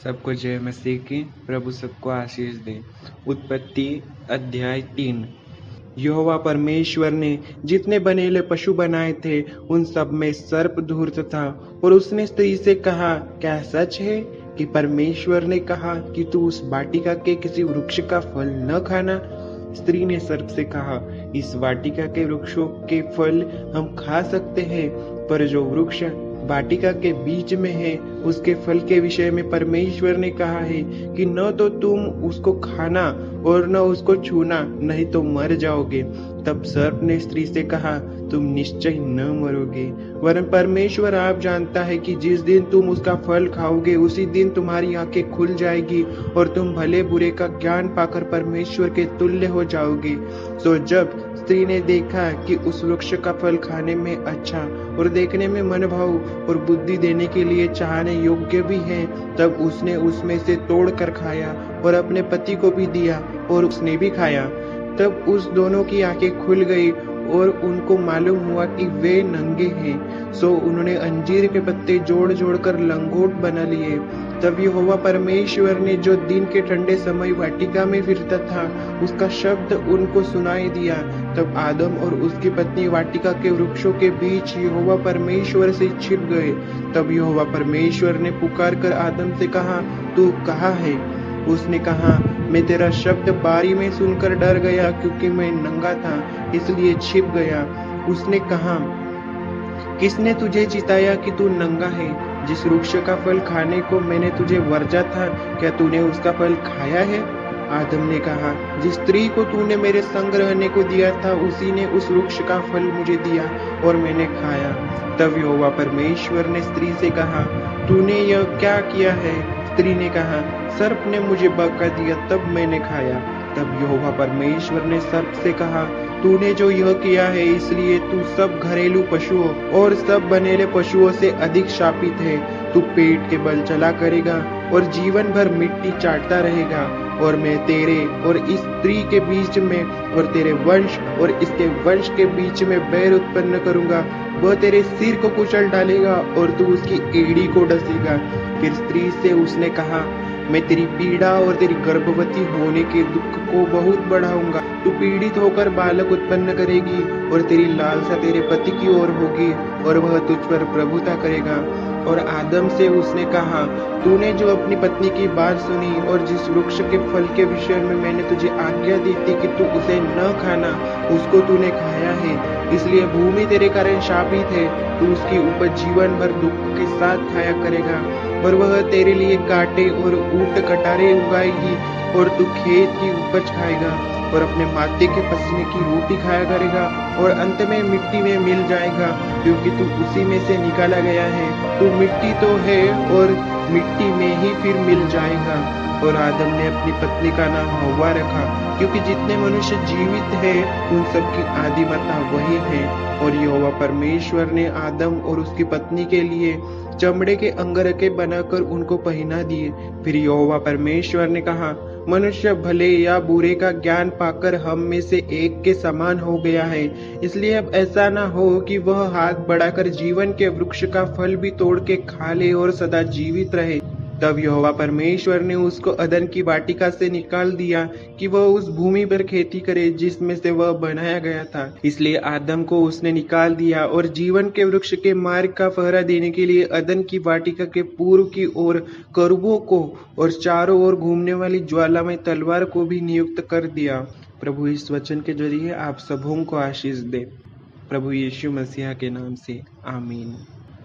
सबको जय मसीह की। प्रभु सबको आशीष दे। उत्पत्ति अध्याय 3। यहोवा परमेश्वर ने जितने बनेले पशु बनाए थे उन सब में सर्प धूर्त था, और उसने स्त्री से कहा, क्या सच है कि परमेश्वर ने कहा कि तू उस वाटिका के किसी वृक्ष का फल न खाना? स्त्री ने सर्प से कहा, इस वाटिका के वृक्षों के फल हम खा सकते हैं, पर जो वृक्ष वाटिका के बीच में है उसके फल के विषय में परमेश्वर ने कहा है कि न तो तुम उसको खाना और न उसको छूना, नहीं तो मर जाओगे। तब सर्प ने स्त्री से कहा, तुम निश्चय न मरोगे, वरन परमेश्वर आप जानता है कि जिस दिन तुम उसका फल खाओगे उसी दिन तुम्हारी आंखें खुल जाएगी और तुम भले बुरे का ज्ञान पाकर परमेश्वर के तुल्य हो जाओगे। तो जब स्त्री ने देखा कि उस वृक्ष का फल खाने में अच्छा और देखने में मनभाऊ और बुद्धि देने के लिए चाहने योग्य भी है, तब उसने उसमें से तोड़ कर खाया और अपने पति को भी दिया और उसने भी खाया। तब उस दोनों की आंखें खुल गई और उनको मालूम हुआ कि वे नंगे हैं। सो उन्होंने अंजीर के पत्ते जोड़ जोड़ कर लंगोट बना लिए। तब यहोवा परमेश्वर ने जो दिन के ठंडे समय वाटिका में फिरता था उसका शब्द उनको सुनाई दिया। तब आदम और उसकी पत्नी वाटिका के वृक्षों के बीच यहोवा परमेश्वर से छिप गए। तब यहोवा परमेश्वर ने पुकार कर आदम से कहा, तू कहाँ है? उसने कहा, मैं तेरा शब्द बारी में सुनकर डर गया, क्योंकि मैं नंगा था इसलिए छिप गया। उसने कहा, किसने तुझे चिताया कि तू नंगा है? जिस वृक्ष का फल खाने को मैंने तुझे वर्जा था, क्या तूने उसका फल खाया है? आदम ने कहा, जिस स्त्री को तूने मेरे संग रहने को दिया था उसी ने उस वृक्ष का फल मुझे दिया और मैंने खाया। तब यहोवा परमेश्वर ने स्त्री से कहा, तूने यह क्या किया है? स्त्री ने कहा, सर्प ने मुझे बहका दिया तब मैंने खाया। तब यहोवा परमेश्वर ने सर्प से कहा, तूने जो यह किया है इसलिए तू सब घरेलू पशुओं और सब बनेले पशुओं से अधिक शापित है। तू पेट के बल चला करेगा और जीवन भर मिट्टी चाटता रहेगा। और मैं तेरे और इस स्त्री के बीच में और तेरे वंश और इसके वंश के बीच में बैर उत्पन्न करूंगा। वह तेरे सिर को कुचल डालेगा और तू उसकी एड़ी को डसेगा। फिर स्त्री से उसने कहा, मैं तेरी पीड़ा और तेरी गर्भवती होने के दुख को बहुत बढ़ाऊंगा। तू पीड़ित होकर बालक उत्पन्न करेगी और तेरी लालसा तेरे पति की ओर होगी और वह तुझ पर प्रभुता करेगा। और आदम से उसने कहा, तूने जो अपनी पत्नी की बात सुनी और जिस वृक्ष के फल के विषय में मैंने तुझे आज्ञा दी थी कि तू उसे न खाना, उसको तूने खाया है, इसलिए भूमि तेरे कारण शापित है। तू उसकी उपज जीवन भर दुख के साथ खाया करेगा और वह तेरे लिए कांटे और ऊंट कटारे उगाएगी और तू खेत की उपज खाएगा और अपने माथे के पसीने की रोटी खाया करेगा और अंत में मिट्टी में मिल जाएगा, क्योंकि तू उसी में से निकाला गया है। तू मिट्टी तो है और मिट्टी में ही फिर मिल जाएगा। और आदम ने अपनी पत्नी का नाम हव्वा रखा, क्योंकि जितने मनुष्य जीवित हैं उन सब की आदि माता वही है। और यहोवा परमेश्वर ने आदम और उसकी पत्नी के लिए चमड़े के अंगरखे बनाकर उनको पहना दिए। फिर यहोवा परमेश्वर ने कहा, मनुष्य भले या बुरे का ज्ञान पाकर हम में से एक के समान हो गया है, इसलिए अब ऐसा ना हो कि वह हाथ बढ़ाकर जीवन के वृक्ष का फल भी तोड़ के खा ले और सदा जीवित रहे। तब यहोवा परमेश्वर ने उसको अदन की वाटिका से निकाल दिया कि वह उस भूमि पर खेती करे जिसमें से वह बनाया गया था। इसलिए आदम को उसने निकाल दिया और जीवन के वृक्ष के मार्ग का पहरा देने के लिए अदन की वाटिका के पूर्व की ओर करूबों को और चारों ओर घूमने वाली ज्वालामय तलवार को भी नियुक्त कर दिया। प्रभु इस वचन के जरिए आप सबों को आशीष दे। प्रभु यीशु मसीह के नाम से आमीन।